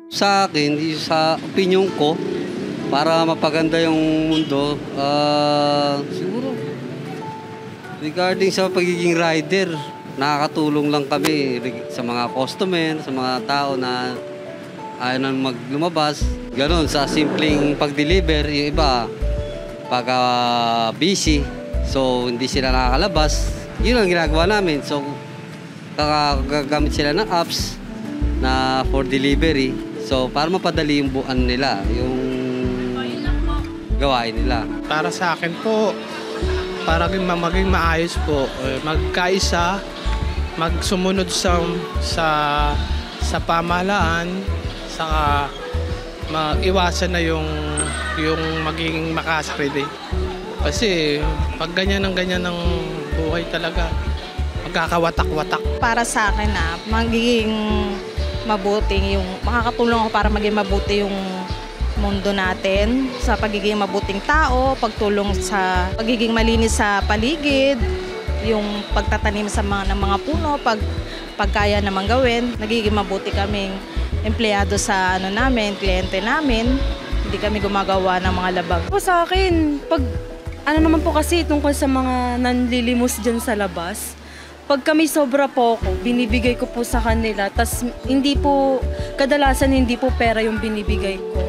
Sa akin, sa opinyon ko, para mapaganda yung mundo, siguro regarding sa pagiging rider, nakakatulong lang kami sa mga customer, sa mga tao na ayaw na lumabas. Ganon, sa simpleng pag-deliver, yung iba, pagka busy, so hindi sila nakakalabas, yun ang ginagawa namin. So, gagamit sila ng apps na for delivery. So, para mapadali yung buwan nila, yung gawain nila. Para sa akin po, para maging maayos po, magkaisa, magsumunod sa pamahalaan, saka maiwasan na yung maging makasarili. Kasi pag ganyan ng buhay talaga, magkakawatak-watak. Para sa akin na magiging mabuting yung makakatulong ako para maging mabuti yung mundo natin sa pagiging mabuting tao, pagtulong sa pagiging malinis sa paligid, yung pagtatanim ng mga puno, pagkaya namang gawin, nagiging mabuti kaming empleyado sa kliyente namin, hindi kami gumagawa ng mga labag. Po sa akin, pag naman po kasi tungkol sa mga nanlilimos dyan sa labas, pag kami sobra po ako, binibigay ko po sa kanila, tas kadalasan hindi po pera yung binibigay ko.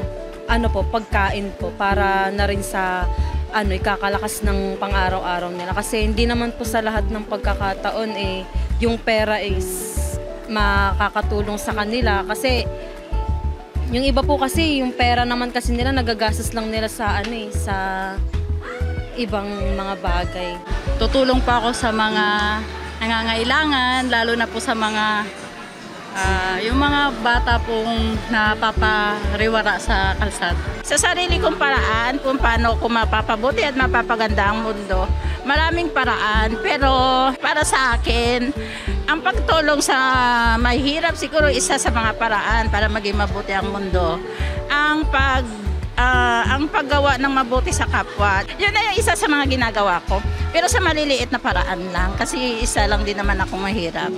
Pagkain po, para na rin sa ikakalakas ng pang-araw-araw nila. Kasi hindi naman po sa lahat ng pagkakataon yung pera is makakatulong sa kanila. Kasi yung iba po kasi, yung pera naman kasi nila nagagastos lang nila sa sa ibang mga bagay. Tutulong pa ako sa mga nangangailangan, lalo na po sa mga yung mga bata pong napapariwara sa kalsada. Sa sarili kong paraan kung paano ko mapapabuti at mapapaganda ang mundo, maraming paraan, pero para sa akin, ang pagtulong sa mahirap siguro isa sa mga paraan para maging mabuti ang mundo. Ang paggawa ng mabuti sa kapwa, yun na yung isa sa mga ginagawa ko. Pero sa maliliit na paraan lang, kasi isa lang din naman ako mahirap.